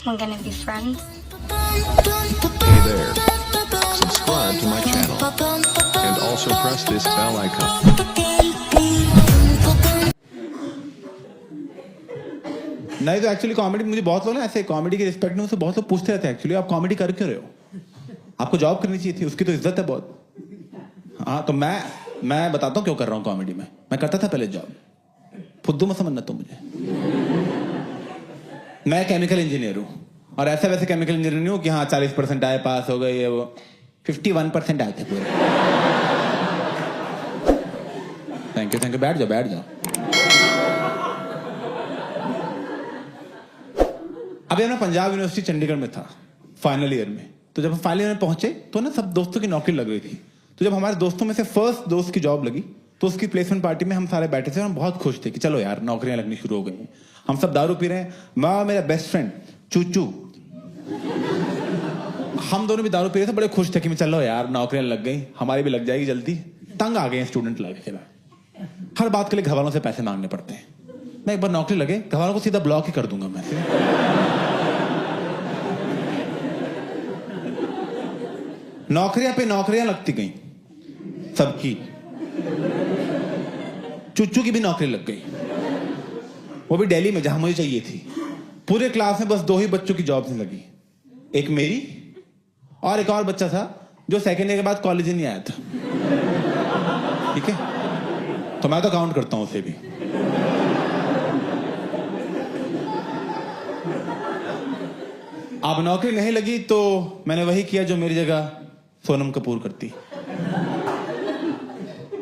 We're gonna be friends. Hey there. Subscribe to my channel. And also press this bell icon. नहीं तो actually comedy मुझे बहुत लोग ना ऐसे कॉमेडी के रिस्पेक्ट में मुझसे बहुत लोग पूछते रहते हैं एक्चुअली आप कॉमेडी कर क्यों रहे हो, आपको जॉब करनी चाहिए थी, उसकी तो इज्जत है बहुत। हाँ तो मैं बताता हूँ क्यों कर रहा हूँ कॉमेडी में। मैं करता था पहले जॉब, फुद्दू में समझना तो मुझे। मैं केमिकल इंजीनियर हूँ और ऐसे वैसे केमिकल इंजीनियर नहीं हूँ कि हाँ 40% आए पास हो गए ये वो, 51% आए थे पूरे। थैंक यू बैठ जाओ। अभी मैं पंजाब यूनिवर्सिटी चंडीगढ़ में था फाइनल ईयर में, तो जब हम फाइनल ईयर में पहुंचे तो ना सब दोस्तों की नौकरी लग रही थी। तो जब हमारे दोस्तों में से फर्स्ट दोस्त की जॉब लगी तो उसकी प्लेसमेंट पार्टी में हम सारे बैठे थे और हम बहुत खुश थे कि चलो यार नौकरियां लगनी शुरू हो गई। हम सब दारू पी रहे हैं, मैं और मेरा बेस्ट फ्रेंड चूचू, हम दोनों भी दारू पी रहे थे, बड़े खुश थे कि चलो यार नौकरियां लग गई, हमारी भी लग जाएगी जल्दी। तंग आ गए स्टूडेंट लाइफ के बाद, हर बात के लिए घर वालों से पैसे मांगने पड़ते हैं। मैं एक बार नौकरी लगे घर वालों को सीधा ब्लॉक ही कर दूंगा मैं। नौकरियां पे नौकरियां लगती गई सबकी, चुच्चू की भी नौकरी लग गई, वो भी दिल्ली में जहां मुझे चाहिए थी। पूरे क्लास में बस 2 ही बच्चों की जॉब नहीं लगी, एक मेरी और एक और बच्चा था जो सेकेंड ईयर के बाद कॉलेज ही नहीं आया था। ठीक है, तो मैं तो काउंट करता हूं उसे भी। अब नौकरी नहीं लगी तो मैंने वही किया जो मेरी जगह सोनम कपूर करती,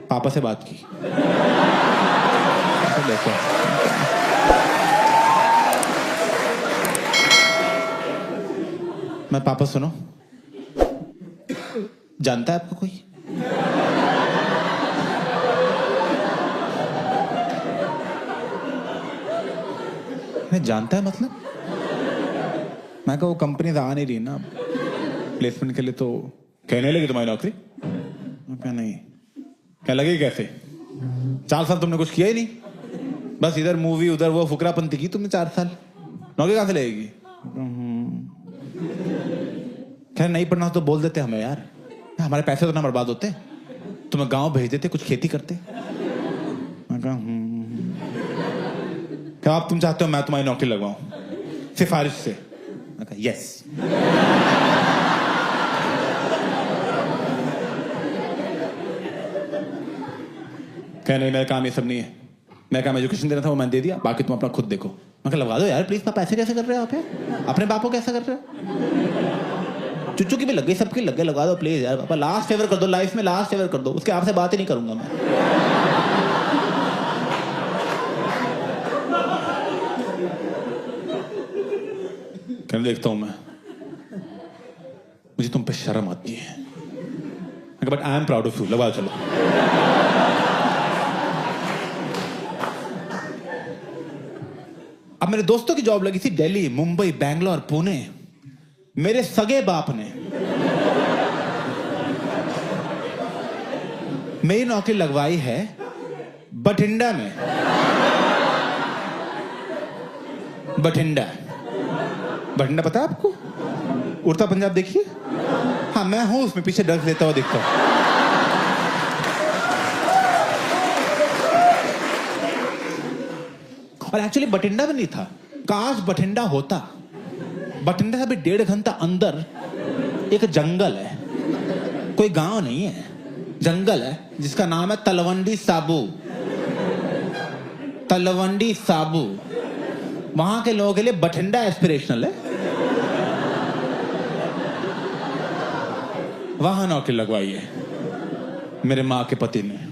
पापा से बात की। देखो मैं पापा सुनो, जानता है आपको कोई? मैं जानता है मतलब? मैं कहा वो कंपनी आ नहीं रही ना प्लेसमेंट के लिए, तो कहने लगी तुम्हारी नौकरी। मैं कहा नहीं। क्या लगे कैसे? 4 साल तुमने कुछ किया ही नहीं, बस इधर मूवी उधर वो फुकरापंती की तुमने 4 साल, नौकरी कहां से लगेगी? खैर नहीं पढ़ना तो बोल देते हमें यार, हमारे पैसे तो ना बर्बाद होते, तुम्हें गांव भेज देते, कुछ खेती करते। मैं कहा क्या आप तुम चाहते हो मैं तुम्हारी नौकरी लगवाऊं सिफारिश से? मैं कहा यस। क्या नहीं, मेरा काम ये सब नहीं है, मैं काम एजुकेशन देना था वो मैंने दे दिया, बाकी तुम अपना खुद देखो। मैं कहा लगा दो यार प्लीज, पैसे कैसे कर रहे हो आप? अपने बाप को कैसा कर रहे हो? चुच्चू की भी लग गई, सबकी लग गई, लगा दो प्लीज यार पापा, लास्ट फेवर कर दो, लाइफ में लास्ट फेवर कर दो, उसके आपसे बात ही नहीं करूंगा मैं। कहने देखता हूं मैं, मुझे तुम पे शर्म आती है, but I am proud of you, लगा चलो। अब मेरे दोस्तों की जॉब लगी थी दिल्ली, मुंबई, बैंगलोर, पुणे। मेरे सगे बाप ने मेरी नौकरी लगवाई है बठिंडा में। बठिंडा पता है आपको? उड़ता पंजाब देखिए, हाँ मैं हूं उसमें, पीछे ड्रग्स लेता हुआ दिखता हूं। और एक्चुअली बठिंडा में नहीं था, काश बठिंडा होता। बठिंडा से भी 1.5 घंटा अंदर एक जंगल है, कोई गांव नहीं है, जंगल है जिसका नाम है तलवंडी साबू। तलवंडी साबू, वहां के लोगों के लिए बठिंडा एस्पिरेशनल है। वहां नौकरी लगवाई है मेरे माँ के पति ने।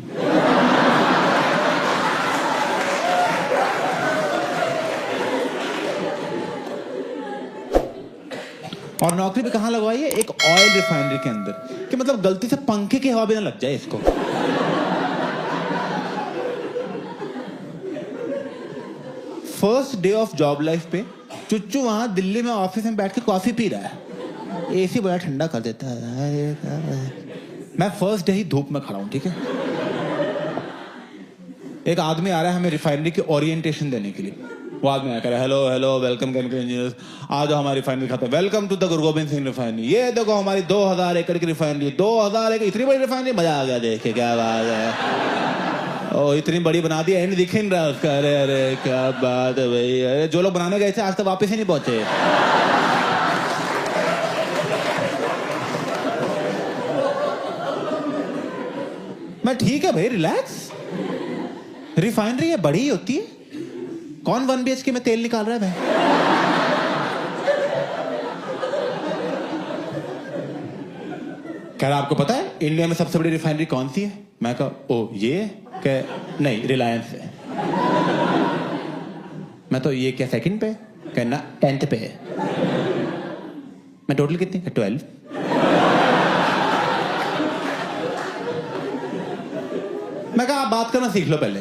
और नौकरी भी कहां लगवाई है? एक ऑयल रिफाइनरी के अंदर, कि मतलब गलती से पंखे की हवा भी ना लग जाए इसको। First day of job life पे चुच्चू वहां दिल्ली में ऑफिस में बैठ के कॉफी पी रहा है, एसी बड़ा ठंडा कर देता है। मैं फर्स्ट डे ही धूप में खड़ा हूं, ठीक है। एक आदमी आ रहा है हमें रिफाइनरी की ओरिएंटेशन देने के लिए, वो आदमी आया करे hello hello welcome chemical engineers, आज हमारी रिफाइनरी खाते, welcome to the Guru Gobind Singh refinery. ये देखो हमारी 2000 एकड़ की रिफाइनरी, 2000 एकड़, इतनी बड़ी रिफाइनरी, मजा आ गया देख के, क्या बात है। ओ इतनी बड़ी बना दी, एंड दिख ही नहीं रहा उसका। अरे अरे क्या बात है भाई, अरे जो लोग बनाने गए थे आज तक वापस ही नहीं पहुंचे। मैं ठीक है भाई, रिलैक्स, रिफाइनरी है बड़ी होती है, कौन 1 BHK में तेल निकाल रहा है भाई। कह रहा आपको पता है इंडिया में सबसे बड़ी रिफाइनरी कौन सी है? मैं कहा ओ ये कह नहीं रिलायंस है। मैं तो ये क्या सेकंड पे, कहना 10th पे है। मैं टोटल कितनी? 12। मैं कहा आप बात करना सीख लो पहले।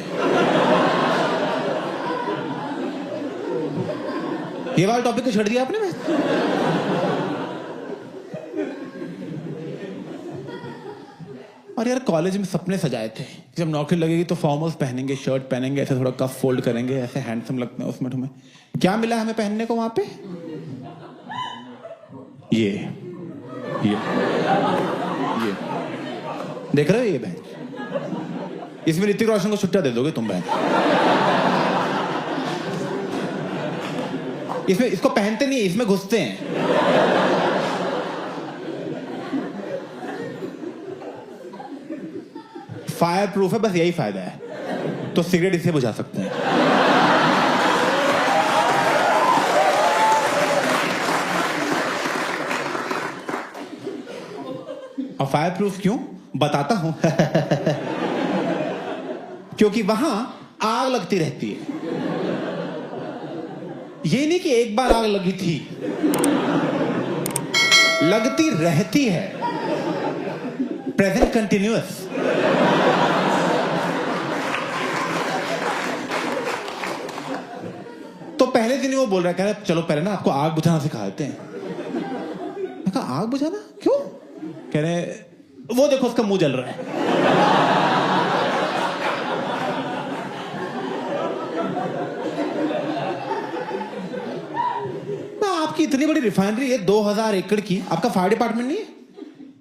ये वाला टॉपिक को छोड़ दिया आपने। और यार कॉलेज में सपने सजाए थे, जब नौकरी लगेगी तो फॉर्मल्स पहनेंगे, शर्ट पहनेंगे, ऐसे थोड़ा कफ फोल्ड करेंगे, ऐसे हैंडसम लगते हैं उसमें। तुम्हें क्या मिला हमें पहनने को वहां पे? ये देख रहे हो ये बहन, इसमें ऋतिक रोशन को छुट्टा दे दोगे तुम बहन। इसमें इसको पहनते नहीं, इसमें घुसते हैं। फायर प्रूफ है, बस यही फायदा है। तो सिगरेट इसे बुझा सकते हैं। और फायर प्रूफ क्यों बताता हूं। क्योंकि वहां आग लगती रहती है। ये नहीं कि एक बार आग लगी थी, लगती रहती है, प्रेजेंट कंटिन्यूअस। तो पहले दिन ही वो बोल रहा है, कह रहा है चलो पहले ना आपको आग बुझाना सिखा देते हैं। मैं कहा आग बुझाना क्यों? कह रहे वो देखो उसका मुंह जल रहा है। आपकी इतनी बड़ी रिफाइनरी है 2000 एकड़ की, आपका फायर डिपार्टमेंट नहीं है?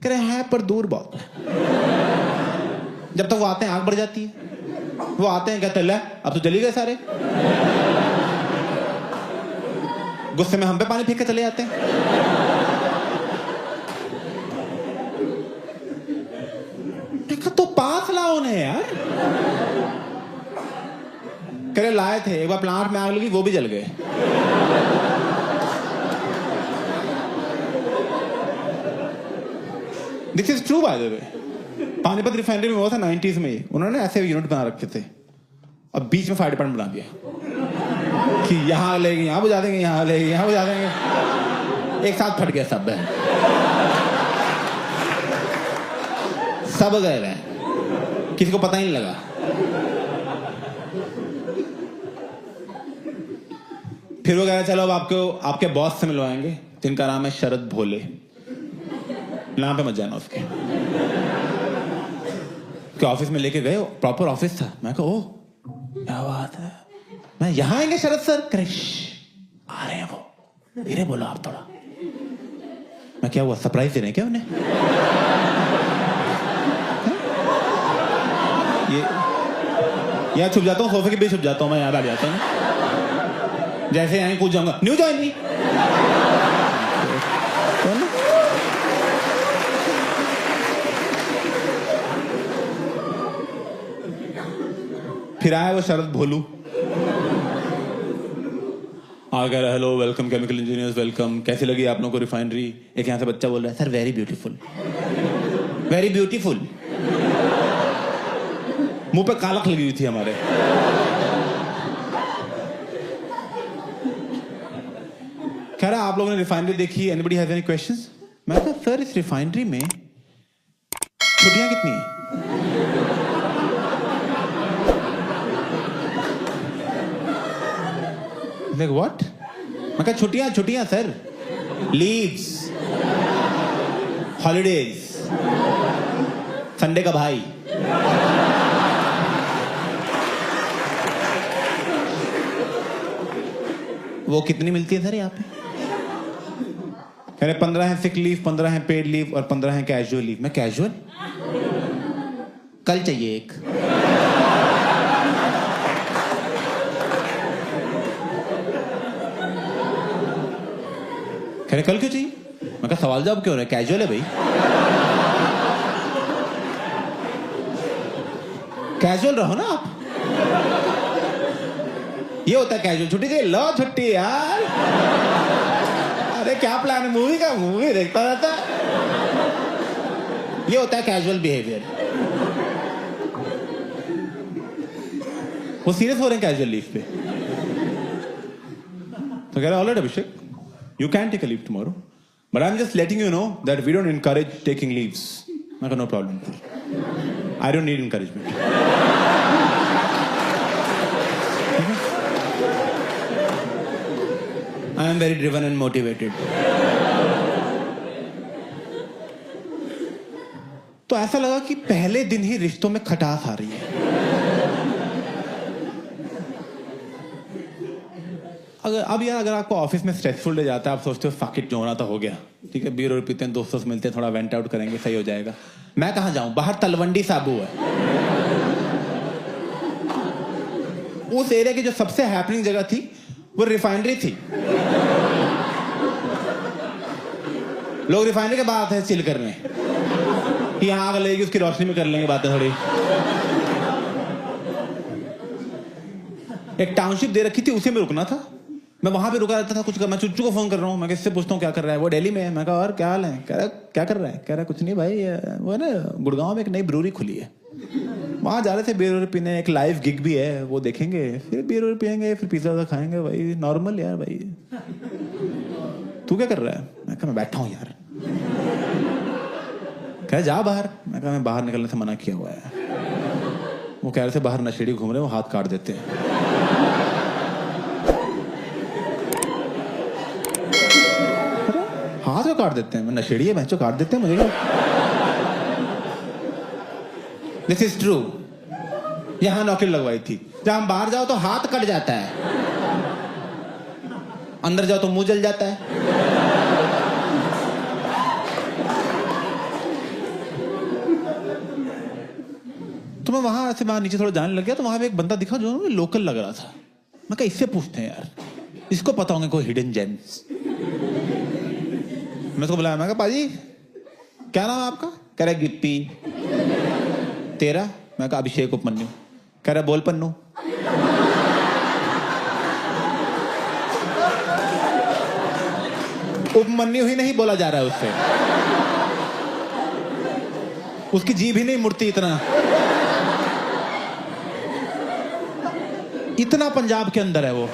कह रहे हैं पर दूर बहुत। जब तक वो आते हैं आग बढ़ जाती है। वो आते हैं कहते हैं अब तो जली गए सारे, गुस्से में हम पे पानी फेंक के चले जाते हैं। तो पास लाओ उन्हें यार। कह रहे लाए थे, एक बार प्लांट में आग लगी, वो भी जल गए। This is true by the way. Panipat refinery में हुआ था 90s में, उन्होंने ऐसे यूनिट बना रखे थे, अब बीच में फायर डिपार्टमेंट बना दिया कि यहां लेंगे, यहां बुझा देंगे, यहां लेंगे, यहां बुझा देंगे। एक साथ फट गया सब, सब गए हैं, किसी को पता ही नहीं लगा। फिर वो कह रहे चलो अब आपको आपके बॉस से मिलवाएंगे, जिनका नाम है शरद भोले। नाम पे मत जाना उसके। ऑफिस में लेके गए, प्रॉपर ऑफिस था। मैं कहा ओह क्या बात है, मैं यहां आएंगे शरद सर? क्रिश आ रहे हैं वो, धीरे बोलो आप थोड़ा। मैं क्या हुआ, सरप्राइज दे रहे हैं क्या उन्हें? ये यहाँ छुप जाता हूँ, सोफे के बीच छुप जाता हूँ मैं, यहाँ बैठ जाता हूँ। जैसे यहीं कूद जाऊंगा, न्यू ज्वाइनिंग। फिर आया वो शरद भोलू, आ गया hello welcome chemical engineers welcome, कैसी लगी आप लोगों को रिफाइनरी? एक यहां से बच्चा बोल रहा है sir very beautiful, very beautiful. मुंह पे कालख लगी हुई थी हमारे। कह रहा आप लोगों ने रिफाइनरी देखी, एनीबडी हैज एनी क्वेश्चंस? मैं कहा सर इस रिफाइनरी में छुट्टियां कितनी हैं? Like what? मैं कहा छुट्टियां सर, लीव्स, हॉलीडेज, संडे का भाई। वो कितनी मिलती है सर यहाँ पे? कह रहे 15 है सिक लीव, 15 है पेड लीव और 15 है कैजुअल लीव। मैं कैजुअल? कल चाहिए एक। कह रहे कल क्यों चाहिए? मैं कहा सवाल जवाब क्यों रहे, कैजुअल है भाई। कैजुअल रहो ना आप। ये होता है कैजुअल, छुट्टी चाहिए, लो छुट्टी यार। अरे क्या प्लान है मूवी का? मूवी देखता रहता है। ये होता है कैजुअल बिहेवियर। वो सीरियस हो रहे हैं कैजुअल लीव पे। तो कह रहे alright Abhishek, you can take a leave tomorrow, but I'm just letting you know that we don't encourage taking leaves. I got no problem. I don't need encouragement. I am very driven and motivated. तो ऐसा लगा कि पहले दिन ही रिश्तों में खटास आ रही है। अगर आपको ऑफिस में स्ट्रेसफुल डे जाता है, आप सोचते हो फक इट, जो होना तो हो गया, ठीक है, बीयर और पीते हैं, दोस्तों से मिलते हैं, थोड़ा वेंट आउट करेंगे, सही हो जाएगा। मैं कहाँ जाऊं, बाहर तलवंडी साबू है। उस एरिया की जो सबसे हैपनिंग जगह थी वो रिफाइनरी थी। लोग रिफाइनरी के बाद आते हैं चिल करने कि यहाँ आग लगेगी, उसकी रोशनी में कर लेंगे बातें थोड़ी। एक टाउनशिप दे रखी थी, उसी में रुकना था। मैं वहां पे रुका रहता था, कुछ मैं चुच्चू को फोन कर रहा हूँ, मैं किससे पूछता हूँ क्या कर रहा है, वो दिल्ली में है। मैं कहा और क्या हाल है? कह रहा क्या कर रहा है? कह रहा कुछ नहीं भाई, वो ना गुड़गांव में एक नई ब्रूरी खुली है, वहां जा रहे थे बियर पीने, एक लाइव गिग भी है, वो देखेंगे, फिर बियर पियेंगे, फिर पिज्जा खाएंगे। भाई नॉर्मल यार। भाई तू क्या कर रहा है? मैं कहा मैं बैठा हूँ यार। कह जा बाहर। मैं कहा मैं बाहर निकलने से मना किया हुआ है। वो कह रहे थे बाहर नशेड़ी घूम रहे, वो हाथ काट देते हैं। हाथ क्यों काट देते हैं? मैं नशेड़ी है, बहनचोद काट देते हैं मुझे क्या? This is true. यहां नौकरी लगवाई थी, जब हम बाहर जाओ तो हाथ कट जाता है, अंदर जाओ तो मुंह जल जाता है। तो मैं वहां से बाहर नीचे थोड़ा जाने लग गया, तो वहां पे एक बंदा दिखा जो लोकल लग रहा था। मैं कहा इससे पूछते हैं यार, इसको पता होंगे कोई हिडन जेम्स। मैं उसको बुलाया, मैं कहा पाजी क्या नाम है आपका? कह रहा गिप्पी। तेरा? मैं कहा अभिषेक उपमन्यु। कह रहा बोल पन्नू। उपमन्यु ही नहीं बोला जा रहा है उससे, उसकी जीभ ही नहीं मुड़ती इतना पंजाब के अंदर है वो।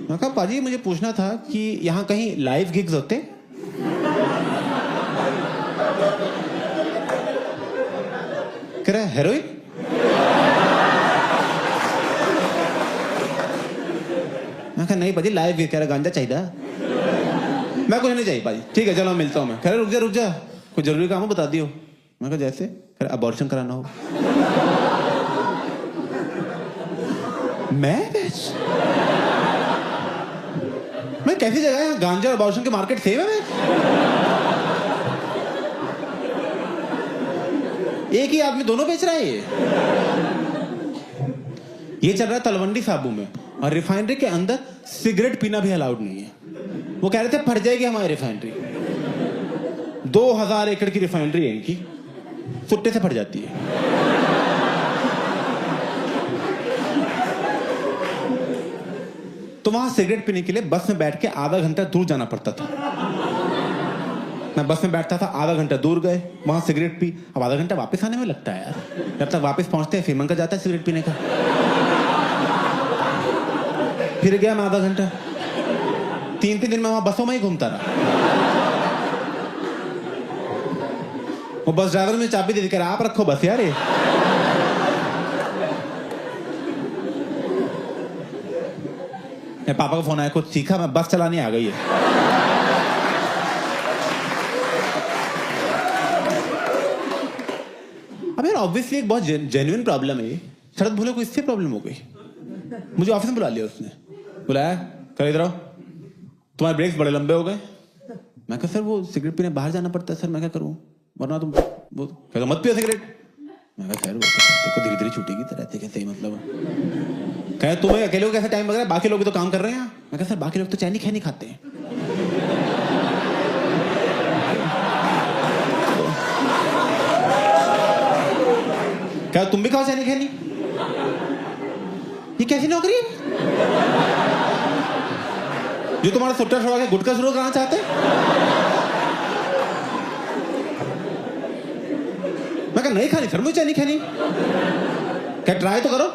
मैं कहा पाजी मुझे पूछना था कि यहाँ कहीं लाइव गिग्स होते? कह रहा है हेरोइन। मैं कहा नहीं पाजी लाइव गिग। कह रहा गांजा चाहिए? मैं कुछ नहीं चाहिए पाजी। ठीक है चलो मिलता हूँ मैं। कह रहा रुक जा कोई जरूरी काम हो बता दियो। मैं कहा जैसे? कह रहा अबॉर्शन कराना हो। मैं कैसी जगह है, गांजा और अबॉर्शन के मार्केट सेम है? एक ही आदमी दोनों बेच रहा है। ये चल रहा है तलवंडी साबू में, और रिफाइनरी के अंदर सिगरेट पीना भी अलाउड नहीं है। वो कह रहे थे फट जाएगी हमारी रिफाइनरी। 2000 एकड़ की रिफाइनरी है इनकी, फुट्टे से फट जाती है। तो वहां सिगरेट पीने के लिए बस में बैठ के आधा घंटा दूर जाना पड़ता था। मैं बस में बैठता था, आधा घंटा दूर गए, वहां सिगरेट पी। अब आधा घंटा वापस आने में लगता है यार। जब तक वापस पहुंचते हैं फिर मन कर जाता है सिगरेट पीने का। फिर गया मैं आधा घंटा। 3 दिन में वहां बसों में ही घूमता रहा। वो बस ड्राइवर में चाबी दे दी, कह रहा आप रखो बस यार। मैं पापा का फोन आया, कुछ सीखा? मैं बस चलाने आ गई है। अब यार ऑब्वियसली एक बहुत जेन्युइन प्रॉब्लम है ये। शरद भोले को इससे प्रॉब्लम हो गई। मुझे ऑफिस में बुला लिया उसने, बुलाया, कर इधर आओ, तुम्हारे ब्रेक्स बड़े लंबे हो गए। मैं कहा सर वो सिगरेट पीने बाहर जाना पड़ता है सर, मैं क्या करूँ, वरना तुम वो कहते मत पियो सिगरेट। मैं कहा सर वो देखो धीरे धीरे छूटेगी तरह से, कैसे मतलब। कहे तुम्हें अकेले को कैसे टाइम लग रहा है, बाकी लोग भी तो काम कर रहे हैं। मैं कहा सर बाकी लोग तो चैनी खैनी खाते हैं। क्या तुम भी खाओ चैनी खैनी? ये कैसी नौकरी है जो तुम्हारा सुट्टा छोड़ा के गुटखा शुरू करना चाहते हैं? मैं कहा नहीं खानी सर मुझे चैनी खैनी। क्या ट्राई तो करो।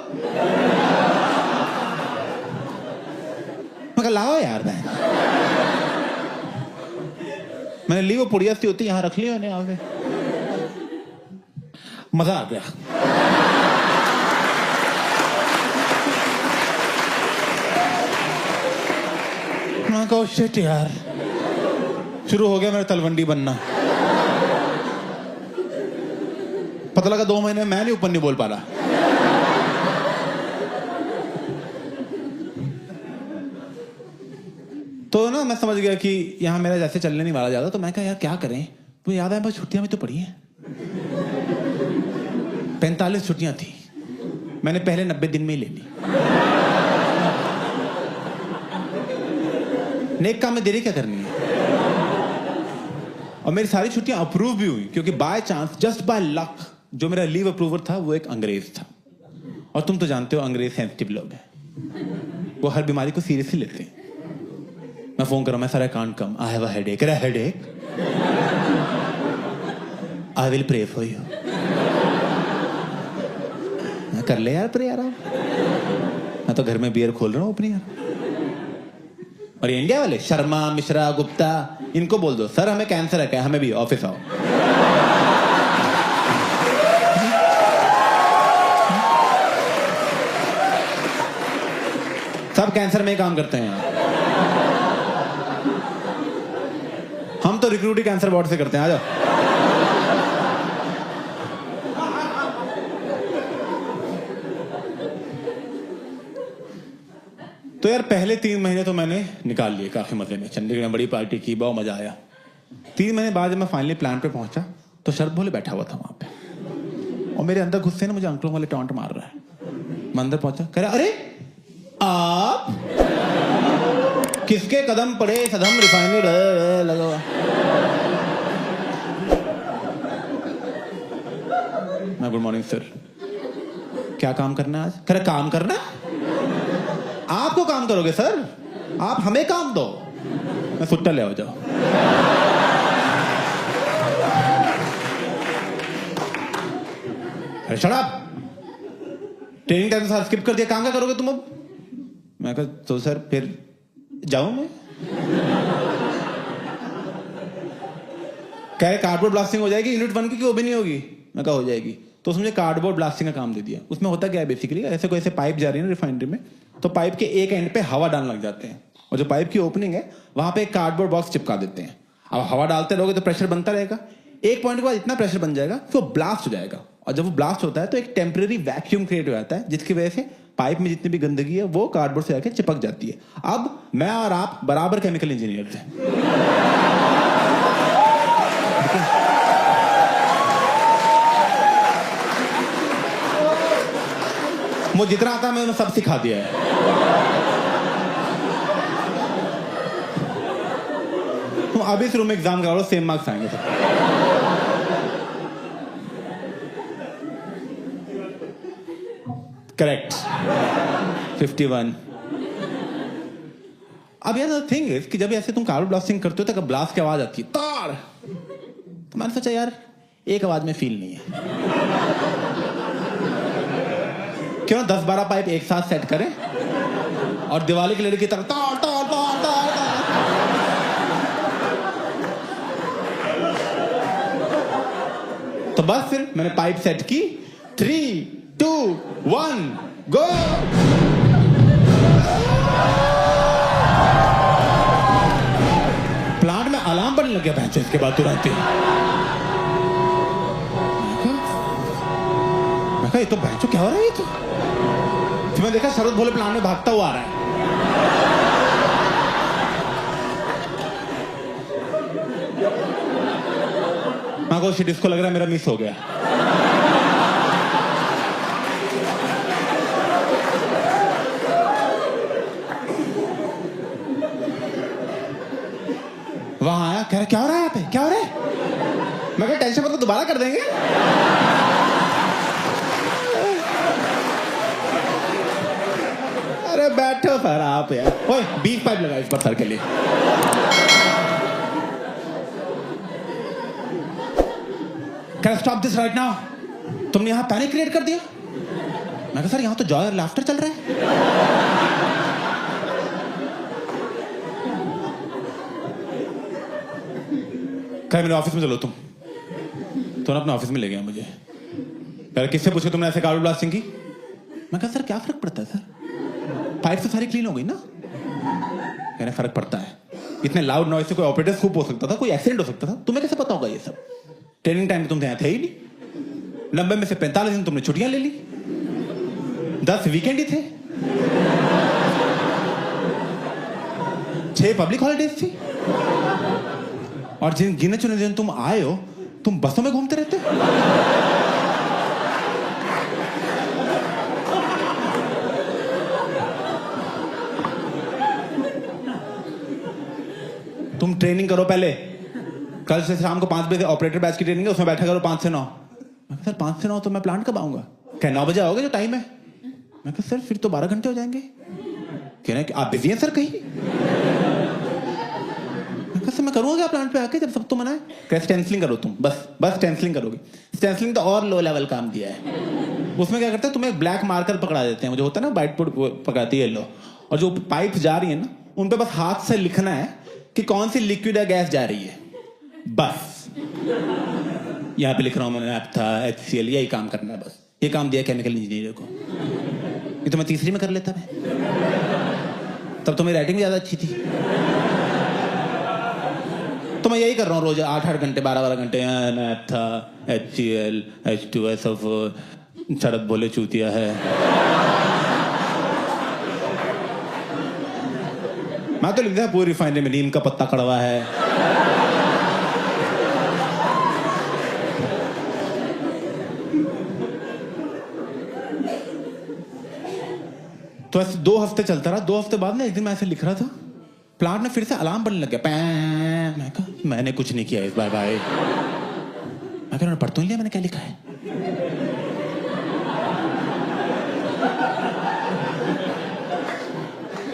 मैं कहा लाओ यार मैंने ली, वो पुड़िया सी होती यहाँ रख ली मैंने, यहाँ पे मजा आ गया। मैं कहा शिट यार, शुरू हो गया मेरा तलवंडी बनना। पता लगा 2 महीने मैं नहीं ऊपर नहीं बोल पा रहा। तो ना मैं समझ गया कि यहाँ मेरा जैसे चलने नहीं वाला ज्यादा। तो मैं कहा यार क्या करें, तुम्हें याद है बस छुट्टियां भी तो पड़ी हैं। 45 छुट्टियां थी, मैंने पहले 90 दिन में ही ले ली। नेक काम में देरी क्या करनी है। और मेरी सारी छुट्टियां अप्रूव भी हुई, क्योंकि by chance, just by luck, जो मेरा लीव अप्रूवर था वो एक अंग्रेज था। और तुम तो जानते हो अंग्रेज सेंसिटिव लोग हैं, वो हर बीमारी को सीरियसली लेते हैं। मैं फोन कर रहा हूं, मैं sir I can't come, I have a headache. Headache, I will pray for you. कर ले यार प्रेयर। मैं तो घर में बियर खोल रहा हूं अपनी यार। और ये इंडिया वाले शर्मा, मिश्रा, गुप्ता, इनको बोल दो सर हमें कैंसर है क्या, हमें भी ऑफिस आओ। सब कैंसर में ही काम करते हैं। हम तो रिक्रूटिंग कैंसर वार्ड से करते हैं, आ जाओ। तो यार पहले 3 महीने तो मैंने निकाल लिए काफी मजे में। चंडीगढ़ में बड़ी पार्टी की, बहुत मजा आया। 3 महीने बाद जब मैं फाइनली प्लान पे पहुंचा तो शरद भोले बैठा हुआ था वहां पे, और मेरे अंदर गुस्से ने मुझे अंकलों वाले टॉन्ट मार रहा है। मैं अंदर पहुंचा, कह रहा अरे आप किसके कदम पड़े, सदम रिफाइनरी लगा हुआ। मैं गुड मॉर्निंग सर, क्या काम करना है आज? कह रहा काम करना? आपको काम करोगे सर, आप हमें काम दो। मैं सुट्टा ले आओ जाओ। अरे शट अप, ट्रेनिंग टाइम साथ स्किप कर दिया, काम क्या करोगे तुम अब? मैं कहा तो सर फिर जाऊं मैं? कह रहे कार्डबोर्ड ब्लास्टिंग हो जाएगी यूनिट 1 की, वो भी नहीं होगी। मैं कहा हो जाएगी। तो उसने कार्डबोर्ड ब्लास्टिंग का काम दे दिया। उसमें होता क्या है बेसिकली, ऐसे कोई ऐसे पाइप जा रही है ना रिफाइनरी में, तो पाइप के एक एंड पे हवा डालने लग जाते हैं, और जो पाइप की ओपनिंग है वहां पे एक कार्डबोर्ड बॉक्स चिपका देते हैं। अब हवा डालते रहोगे तो प्रेशर बनता रहेगा। एक पॉइंट के बाद इतना प्रेशर बन जाएगा कि वो ब्लास्ट हो जाएगा, और जब वो ब्लास्ट होता है तो एक टेम्परेरी वैक्यूम क्रिएट हो जाता है, जिसकी वजह से पाइप में जितनी भी गंदगी है वो कार्डबोर्ड से आके चिपक जाती है। अब मैं और आप बराबर केमिकल इंजीनियर थे। मुझे जितना आता है मैंने सब सिखा दिया है। तुम अभी इस रूम में एग्जाम करा लो, सेम मार्क्स आएंगे सब। करेक्ट 51। अब यार थिंग इज कि जब ऐसे तुम कार्बन ब्लास्टिंग करते हो तो ब्लास्ट की आवाज आती है तार, तो मैंने सोचा यार एक आवाज में फील नहीं है, क्यों 10-12 पाइप एक साथ सेट करें और दिवाली की लड़ी की तरह तार तार तार तार तार। तो बस फिर मैंने पाइप सेट की। 3, 2, 1 गो। प्लांट में अलार्म बनने लग गया भैंसों इसके बाद तुरंत ही। कहा तो बहन क्या हो रहा है ये तो? फिर मैं देखा शरद भोले प्लान में भागता हुआ आ रहा है। मैं को शिट, इसको लग रहा है मेरा मिस हो गया। वहां आया, कह रहा क्या हो रहा है यहाँ पे, क्या हो रहा है? मैं कहा टेंशन मतलब दोबारा कर देंगे। अरे बैठो सर आप यार। ओए 20 पाइप लगा इस पर सर के लिए। Can I stop this right now? तुमने यहाँ पैनिक क्रिएट कर दिया। मैं कहा सर यहाँ तो जॉय और लाफ्टर चल रहा है। कह मेरे ऑफिस में चलो तुम अपने ऑफिस में ले गया मुझे। पहले किससे पूछ के तुमने ऐसे कार्बन ब्लास्टिंग की? मैं कहा सर क्या फर्क पड़ता है सर, पाइप तो सारी क्लीन हो गई ना। कहने फर्क पड़ता है, इतने लाउड नॉइज से कोई ऑपरेटर स्कूप हो सकता था, कोई एक्सीडेंट हो सकता था, तुम्हें कैसे पता होगा ये सब? ट्रेनिंग टाइम में तुम यहाँ थे ही नहीं। 90 में से 45 दिन तुमने छुट्टियां ले ली, 10 वीकेंड ही थे, 6 पब्लिक हॉलिडेज थी, और जिन गिने चुने दिन तुम आए हो तुम बसों में घूमते रहते हो। तुम ट्रेनिंग करो पहले, कल से शाम को 5 बजे ऑपरेटर बैच की ट्रेनिंग है, उसमें बैठा करो 5 से 9। मैं कहा सर 5 से 9 तो मैं प्लांट कब आऊंगा? क्या 9 बजे आओगे जो टाइम है? मैं कहा सर फिर तो 12 घंटे हो जाएंगे। कह रहे हैं कि आप बिजी हैं सर कहीं? मैं कहा सर मैं करूंगा क्या प्लांट पे आके जब सब तो मना है? क्या स्टेंसलिंग करो तुम, बस स्टेंसलिंग करोगे। स्टेंसलिंग तो और लो लेवल काम दिया है। उसमें क्या करते हैं, तुम्हें ब्लैक मार्कर पकड़ा देते हैं, जो होता है ना व्हाइट बोर्ड पकड़ाती है येलो, और जो पाइप जा रही है ना उन पे बस हाथ से लिखना है कि कौन सी लिक्विड या गैस जा रही है। बस यहाँ पे लिख रहा हूँ मैंने नैप्था HCl, यही काम करना है बस। ये काम दिया केमिकल इंजीनियर को। ये तो मैं तीसरी में कर लेता मैं, तब तो मेरी राइटिंग भी ज्यादा अच्छी थी। तो मैं यही कर रहा हूँ रोज 8-8 घंटे 12-12 घंटे। नैप्था HCl H2S सब शरद भोले चूतिया है। मैं तो लिख दिया पूरी रिफाइनरी में नीम का पत्ता कड़वा है। तो ऐसे 2 हफ्ते चलता रहा। 2 हफ्ते बाद ना एक दिन मैं ऐसे लिख रहा था, प्लांट में फिर से अलार्म बनने लग गया, पैं। मैं कहा मैंने कुछ नहीं किया इस बार भाई। मैं कह पढ़ तो लिया मैंने क्या लिखा है।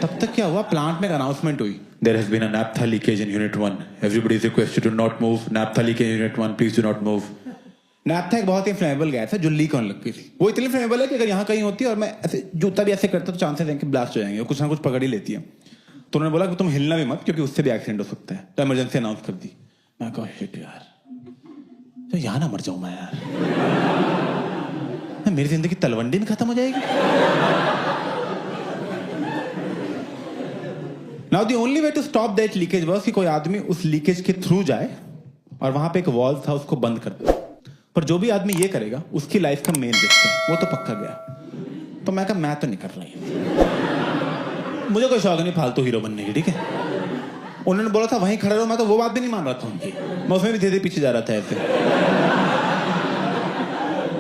तब तक क्या हुआ, प्लांट में एक अनाउंसमेंट हुई, there has been a naphtha leakage in unit 1, everybody is requested to not move, naphtha leakage in unit 1, please do not move. Naphtha एक बहुत ही फ्लेमेबल गैस है जो लीक होने लग गई थी। वो इतनी फ्लेमेबल है कि अगर यहाँ कहीं होती है और मैं ऐसे जूता भी ऐसे करता तो चांसेस हैं कि ब्लास्ट हो जाएंगे, कुछ ना कुछ पकड़ ही लेती है। तो उन्होंने बोला कि तुम हिलना भी मत क्योंकि उससे भी एक्सीडेंट हो सकता है, तो इमरजेंसी अनाउंस कर दी। मैं कहा शिट यार, तो यहाँ ना मर जाऊं मैं यार, मेरी जिंदगी तलवंडी में खत्म हो जाएगी। Now the only way to stop that leakage was कि कोई आदमी उस लीकेज के थ्रू जाए और वहां पे एक वॉल्व था उसको बंद कर दे। पर जो भी आदमी ये करेगा उसकी लाइफ का मेन रिस्क है, वो तो पक्का गया। तो मैं कहा मैं तो नहीं कर रहा, मुझे कोई शौक नहीं फालतू हीरो बनने की, ठीक है। उन्होंने बोला था वहीं खड़े रहो, मैं तो वो बात भी नहीं मान रहा था उनकी, मैं उसमें भी धीरे धीरे पीछे जा रहा था ऐसे।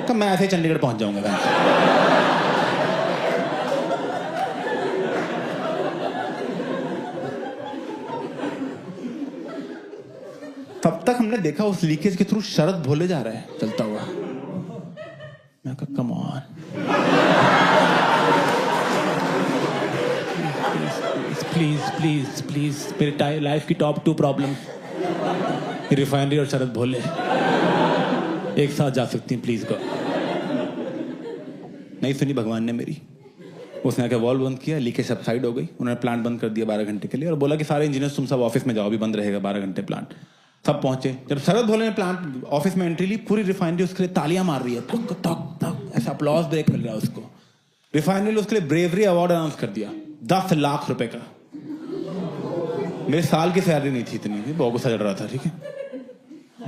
तो मैं ऐसे ही चंडीगढ़ पहुंच जाऊंगा। तब तक हमने देखा उस लीकेज के थ्रू शरद भोले जा रहा है चलता हुआ। मैं कहा come on, please please please, मेरी लाइफ की टॉप 2 प्रॉब्लम, रिफाइनरी और शरद भोले एक साथ जा सकती हैं, प्लीज को। नहीं सुनी भगवान ने मेरी। उसने आके वॉल्व बंद किया, लीकेज सबसाइड हो गई। उन्होंने प्लांट बंद कर दिया 12 घंटे के लिए और बोला कि सारे इंजीनियर्स तुम सब ऑफिस में जाओ, भी बंद रहेगा 12 घंटे प्लांट। सब पहुंचे। जब शरद भोले ने प्लांट ऑफिस में एंट्री ली, पूरी रिफाइनरी उसके लिए तालियां मार रही है, तक तक तक, ऐसा अपलॉज ब्रेक मिल रहा है उसको। रिफाइनरी ने उसके लिए ब्रेवरी अवार्ड अनाउंस कर दिया 10 लाख रुपए का। मेरे साल की सैलरी नहीं थी इतनी, बहुत गुस्सा चढ़ रहा था, ठीक है।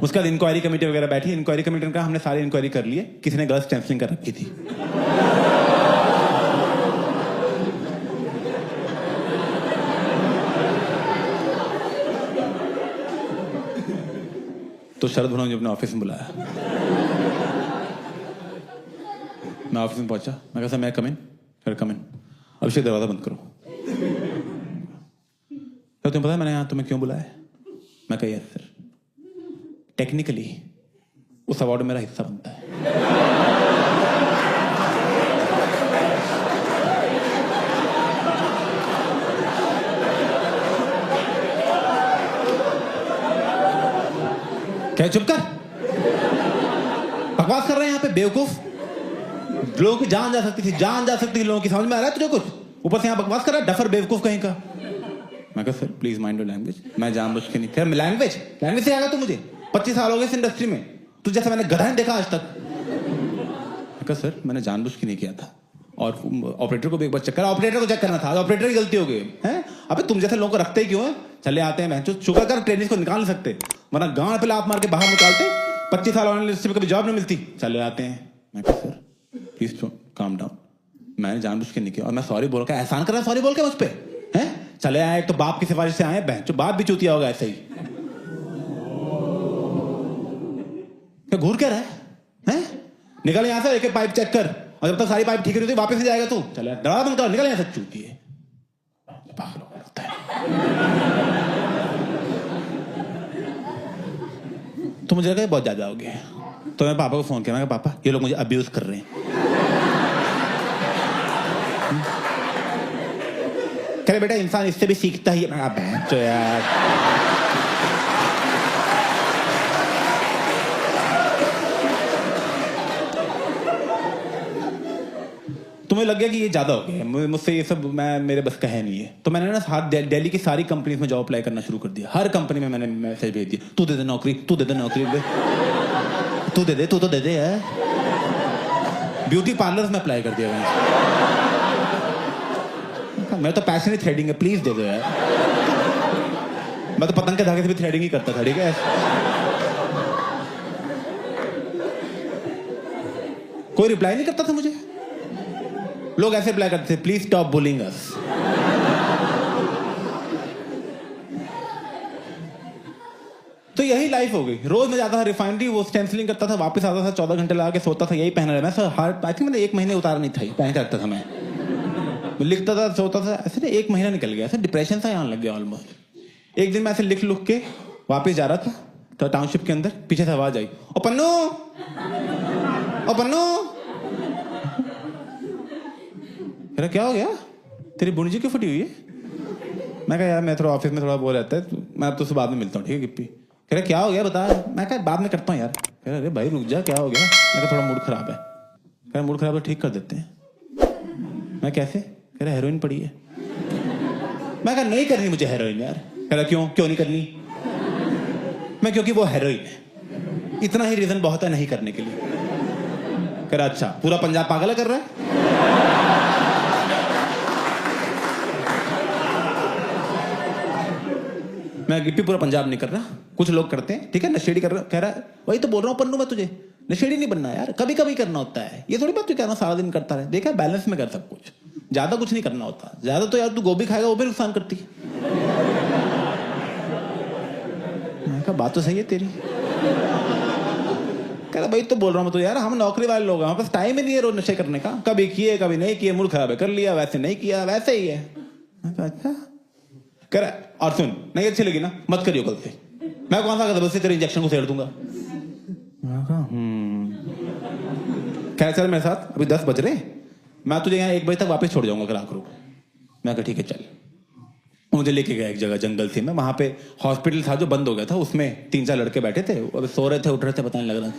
उसके बाद इंक्वायरी कमेटी वगैरह बैठी, इंक्वायरी कमेटी ने कहा हमने सारी इंक्वायरी कर ली है, किसी ने गर्ल्स कैंसलिंग कर रखी थी। तो शरद भनोट ने अपने ऑफिस में बुलाया। मैं ऑफिस में पहुंचा, मैं कहा सर मैं कम इन, सर कम इन, अभिषेक दरवाजा बंद करो। तो तुम्हें पता है मैंने यहाँ तुम्हें क्यों बुलाया? मैं कहा यस सर, टेक्निकली उस अवार्ड में मेरा हिस्सा बनता है। क्या चुप कर, बकवास कर रहे हैं यहाँ पे बेवकूफ। लोगों की जान जा सकती थी, जान जा सकती थी लोगों की, समझ में आ रहा है तुझे कुछ? ऊपर से यहाँ बकवास कर रहा है, डफर बेवकूफ कहीं का। मैं कहा sir please mind your language, मैं जानबूझ के नहीं। फिर लैंग्वेज से आएगा तू? मुझे 25 साल हो गए इस इंडस्ट्री में, तू जैसा मैंने गधा नहीं देखा आज तक। मैं कहा सर मैंने जानबूझ के नहीं किया था, और ऑपरेटर को भी एक बार चेक करा, ऑपरेटर को चेक करना था, ऑपरेटर की गलती हो गई है। अबे तुम जैसे लोगों को रखते ही क्यों है? चले आते हैं जो शुगर कर ट्रेनिंग को निकाल नहीं सकते, वरना गांड पे लात मार के बाहर निकालते। 25 साल वाले इंडस्ट्री में कभी जॉब नहीं मिलती, चले आते हैं। मैं कहा सर प्लीज काम डाउन, मैंने जानबूझ के नहीं किया, और मैं सॉरी बोल के एहसान कर रहा, सॉरी बोल के मुझ पे हैं। चले आए तो बाप की सिफारिश से आए, बहन जो बाप भी चूतिया होगा ऐसे ही। क्या घूर क्या रहा है? निकल यहां से, एक पाइप चेक कर, और जब तक सारी पाइप ठीक नहीं होती वापस नहीं जाएगा तू। चले दरवाजा बंद कर, निकल यहां से, चूतिए। तो मुझे लगा बहुत ज्यादा हो गया, तो मैं पापा को फोन किया, मैं कहा पापा ये लोग मुझे अब्यूज कर रहे हैं। कह रहे बेटा इंसान इससे भी सीखता ही है। बहन तो यार, तुम्हें लग गया कि ये ज्यादा हो गया, मुझसे ये सब मेरे बस का है नहीं है। तो मैंने ना दिल्ली की सारी कंपनीज में जॉब अप्लाई करना शुरू कर दिया। हर कंपनी में मैंने मैसेज भेज दिया, तू दे दे नौकरी, तू दे दे नौकरी, तू दे दे, तू तो दे दे यार। ब्यूटी पार्लर्स में अप्लाई कर दिया मैं तो पैशन ही थ्रेडिंग है, प्लीज दे दो यार। मैं तो पतंग के धागे से भी थ्रेडिंग ही करता था, ठीक है। कोई रिप्लाई नहीं करता था मुझे। लोग ऐसे रिप्लाई करते थे, प्लीज स्टॉप बुलिंग अस। तो यही लाइफ हो गई। रोज मैं जाता था रिफाइनरी, वो स्टेंसिलिंग करता था, वापस आता था, 14 घंटे लगा के सोता था, यही पहन रहा। मैं सर हर आई थिंक मैंने 1 महीने उतारा नहीं था, पहन के रखता था। मैं लिखता था, सोता था, ऐसे ना 1 महीना निकल गया, ऐसे डिप्रेशन सा आने लग गया ऑलमोस्ट। एक दिन मैं ऐसे लिख के वापस जा रहा था, तो टाउनशिप के अंदर पीछे से आवाज आई, ओ पन्नू, ओ पन्नू। अरे क्या हो गया, तेरी बुनी जी क्यों फटी हुई है? मैं कहा यार मैं थोड़ा ऑफिस में थोड़ा वो रहता है, मैं अब तो बाद में मिलता हूँ, ठीक है गिप्पी। कह रहा क्या हो गया बता। मैं कहा बाद में करता हूँ यार। कह रहा अरे भाई रुक जा, क्या हो गया? मैं कहा थोड़ा मूड खराब है। कह रहा मूड खराब है, ठीक कर देते हैं। मैं कैसे? कह रहा हेरोइन पड़ी है। मैं कहा नहीं करनी मुझे हेरोइन यार। कह रहा क्यों नहीं करनी? मैं क्योंकि वो हेरोइन है, इतना ही रीजन बहुत है नहीं करने के लिए। कह रहा अच्छा, पूरा पंजाब पागल कर रहा है? मैं गिप्पी पूरा पंजाब नहीं कर रहा, कुछ लोग करते हैं, ठीक है, नशेड़ी कर रहा। कह रहा वही तो बोल रहा हूँ पन्नू, मैं तुझे नशेड़ी नहीं बनना यार, कभी कभी करना होता है। ये थोड़ी बात तू कहना सारा दिन करता रहे, देखा बैलेंस में कर सब कुछ, ज्यादा कुछ नहीं करना होता। ज्यादा तो यार तू गोभी खाएगा वो भी नुकसान करती है। मैं कहा बात तो सही है तेरी। कह रहा भाई तो बोल रहा हूँ मैं तो यार, हम नौकरी वाले लोग हैं, हमारे पास टाइम ही नहीं है रोज नशे करने का। कभी किए कभी नहीं किए, मूड खराब है कर लिया, वैसे नहीं किया, वैसे ही है। अच्छा कह रहा और सुन, नहीं अच्छी लगी ना मत करियो कल से। मैं कौन सा गदबल से तेरे इंजेक्शन को सेड़ दूंगा। खैर चल मेरे साथ, अभी 10 बज रहे, मैं तुझे यहाँ 1 बजे तक वापस छोड़ जाऊंगा अगर आखिर। मैं कहा ठीक है चल। मुझे लेके गया एक जगह जंगल थी में, वहां पे हॉस्पिटल था जो बंद हो गया था, उसमें 3-4 लड़के बैठे थे, अभी सो रहे थे उठ रहे थे पता नहीं लग रहा।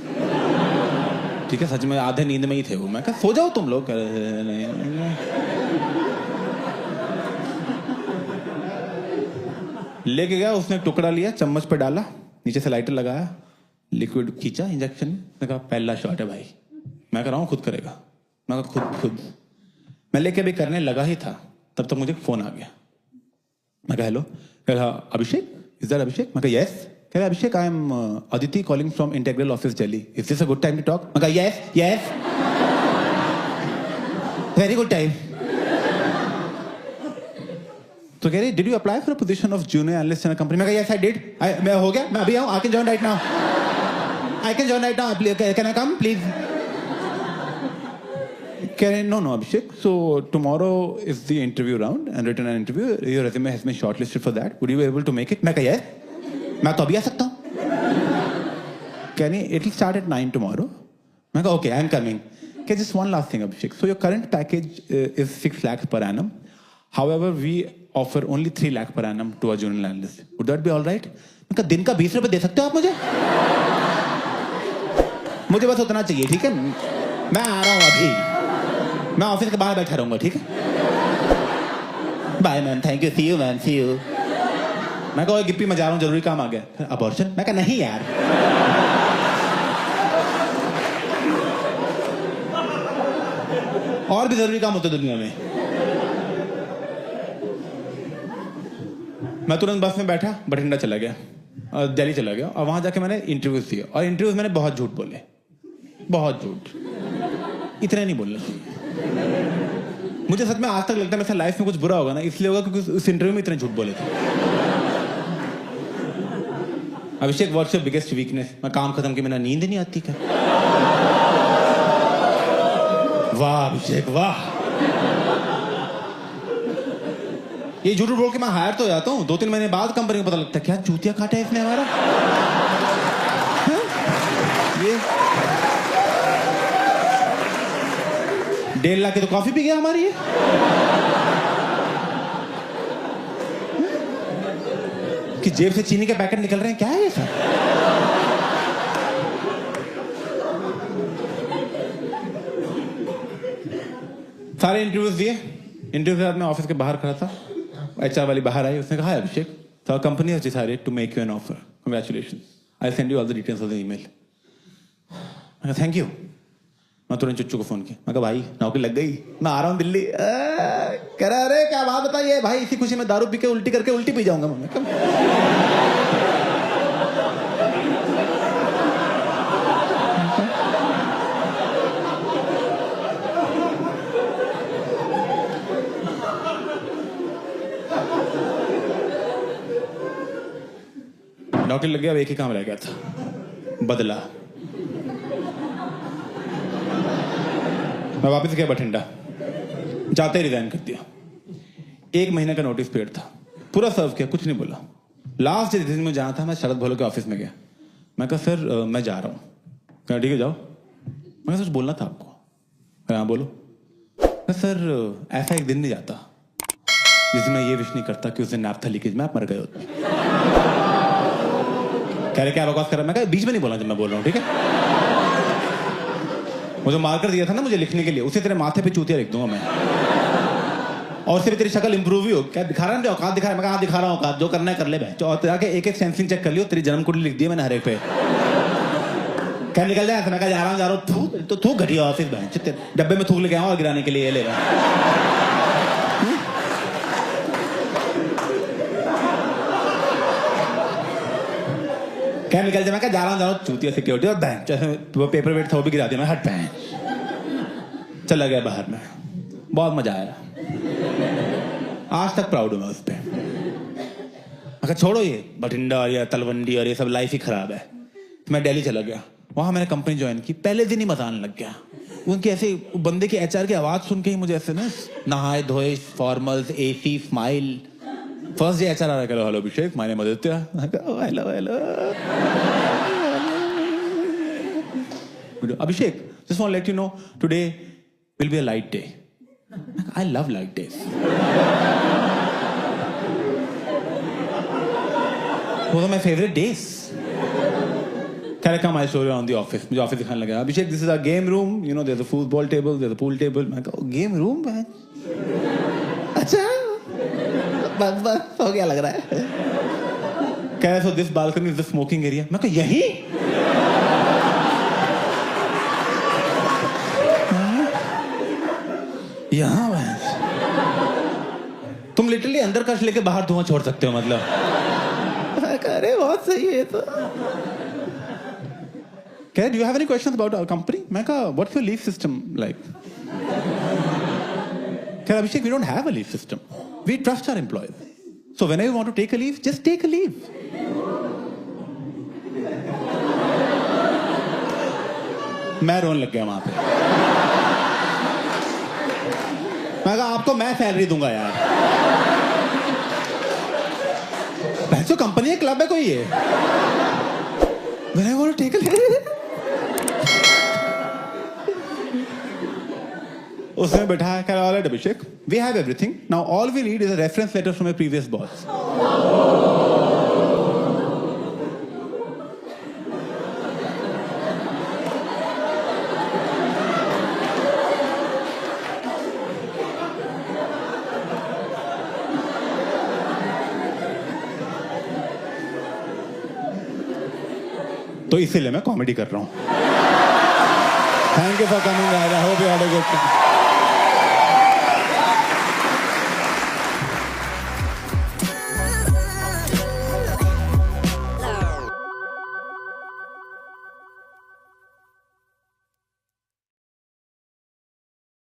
ठीक है सच में आधे नींद में ही थे वो। मैं कहा सो जाओ तुम लोग। कह रहे नहीं। लेके गया, उसने टुकड़ा लिया, चम्मच पे डाला, नीचे से लाइटर लगाया, लिक्विड खींचा इंजेक्शन। मैं कहा पहला शॉट है भाई। मैं कह रहा हूँ खुद करेगा। मैं कहा खुद। मैं लेके अभी करने लगा ही था, तब तक मुझे फोन आ गया। मैं कहा हेलो। कह रहा अभिषेक, इज दैट अभिषेक? मैं कहा यस। कह रहे Abhishek I am Aditi calling from integral office Delhi, is this a good time to talk? मैं कहा yes yes, very good time. तो कह रही did you apply for a position of junior analyst in a company? मैं कहा yes I did, मैं हो गया, मैं अभी आऊँ, I can join right now, I can join right now, can I come please? कह रहे no no Abhishek, so tomorrow is the interview round and written an interview, your resume has been shortlisted for that, would you be able to make it? मैं कहा yes, मैं तो अभी आ सकता हूँ। कह रही it will start at 9 tomorrow. मैं कहा okay I am coming. Okay, just one last thing, Abhishek. So your current package is 6 lakhs per annum. However, we offer only 3 lakh per annum to a junior analyst. Would that be all right? मैं कहा दिन का 20 रुपए दे सकते हो आप मुझे? मुझे बस उतना चाहिए, ठीक है? मैं आ रहा हूँ अभी, मैं ऑफिस के बाहर बैठा रहूंगा, ठीक है? Bye ma'am, thank you, see you ma'am, see you. मैं कहा गिप्पी मैं जा रहा हूँ, जरूरी काम आ गया। अबॉर्शन? मैं कहा नहीं यार, और भी जरूरी काम होते दुनिया में। मैं तुरंत बस में बैठा, बठिंडा चला गया और दिल्ली चला गया, और वहां जाके मैंने इंटरव्यूज दिए, और इंटरव्यूज मैंने बहुत झूठ बोले, बहुत झूठ, इतने नहीं बोलना चाहिए। मुझे सच में आज तक लगता है मेरे लाइफ में कुछ बुरा होगा ना, इसलिए होगा क्योंकि उस इंटरव्यू में इतने झूठ बोले थे। अभिषेक व्हाट्स योर बिगेस्ट वीकनेस? मैं काम खत्म किए बिना नींद नहीं आती क्या? वाह अभिषेक वाह, ये झूठ बोल के मैं हायर तो हो जाता हूँ, 2-3 महीने बाद कंपनी को पता लगता है क्या चूतिया काटा है इसने हमारा। ये 1.5 लाख की तो कॉफी पी गया हमारी ये। कि जेब से चीनी के पैकेट निकल रहे हैं, क्या है ये सब? सारे इंटरव्यूज दिए, इंटरव्यू के बाद मैं ऑफिस के बाहर खड़ा था, एचआर वाली बाहर आई, उसने कहा अभिषेक तो company has decided to make you an offer, congratulations, I send you all the details of the email. मैं कहा थैंक यू। मैं तुरंत चुच्चू को फोन किया, मैं कहा भाई नौकरी लग गई, मैं आ रहा हूँ दिल्ली। कह रहा अरे क्या बात बताइए भाई, इसी खुशी में दारू पी के उल्टी करके उल्टी पी जाऊंगा मैं। नौकरी लग गया, अब एक ही काम रह गया था, बदला। मैं वापस गया बठिंडा, जाते ही रिजाइन कर दिया। 1 महीने का नोटिस पीरियड था, पूरा सर्व किया, कुछ नहीं बोला। लास्ट दिन में जाना था, मैं शरद भोलो के ऑफिस में गया। मैं कहा सर मैं जा रहा हूँ। कहा ठीक है जाओ। मैं कहा सर बोलना था आपको। हाँ बोलो। सर ऐसा एक दिन नहीं जाता जिस दिन मैं ये विश नहीं करता कि उस दिन नैप्था लीकेज में आप मर गए होते। कह रहे क्या बकवास कर रहा है? मैं कहा बीच में नहीं बोलना जब मैं बोल रहा हूँ, ठीक है? मुझे मार्कर दिया था ना मुझे लिखने के लिए, उसे तेरे माथे पे चूतिया लिख दूंगा मैं, और उससे भी तेरी शक्ल इंप्रूव ही हो। क्या दिखा रहा है? औकात दिखा रहा है? मैं कहा दिखा रहा हूँ औकात, जो करना है कर ले भाई। और जाके एक सेंसिंग चेक कर लियो, तेरी जन्म कुंडली लिख दी है मैंने हर एक पे। क्या निकल जाए? मैं कहा जा रहा हूँ तो थूक घटिया ऑफिस में, डब्बे में थूक लेके आऊँ और गिराने के लिए ये लेगा। क्या निकल जाए? मैं कहा जा रहा हूँ चूतिया सिक्योरिटी और बैंक, वो पेपर वेट था वो भी गिरा दिया मैं, हट बैंक। चला गया बाहर में, बहुत मजा आया, आज तक प्राउड हूँ मैं उस पर। मैं छोड़ो ये बठिंडा और ये तलवंडी और ये सब लाइफ ही खराब है। तो मैं दिल्ली चला गया, वहां मैंने कंपनी ज्वाइन की। पहले दिन ही मजा आने लग गया। उनकी ऐसे बंदे की एचआर की आवाज सुन के ही मुझे ऐसे ना नहाए धोए, formals, AC, smile. First day HR आ रहा है, hello Abhishek, my name Aditya. Hello hello Abhishek, just want let you know today will be a light day. I love light days. Those are my favorite days. Can I come? I'll show you around the office. मुझे office दिखाने लगा। अभिषेक, this is our game room. You know, there's a football table, there's a pool table. मैं कहा, game room है? अच्छा, बस हो गया लग रहा है। कह रहे so this balcony is the smoking area. मैं कहा यही? यहाँ तुम लिटरली अंदर कश लेके बाहर धुआं छोड़ सकते हो मतलब। मैं कह रहे बहुत सही है ये तो. कह रहे, do you have any questions about our company? मैं कहा, what's your leave system like? कह रहे, Abhishek, we don't have a leave system. We trust our employees. So whenever you want to take a leave, just take a leave. मैं रोने लग गया वहां पे. मैं कहा, आपको मैं सैलरी दूंगा यार. पैसों कंपनी है, क्लब है कोई ये? When I want to take a leave. उसने बैठाया, कह रहा, all right, Abhishek, we have everything. Now all we need is a reference letter from a previous boss. तो इसीलिए मैं कॉमेडी कर रहा हूँ. Thank you for coming. I hope you had a good time.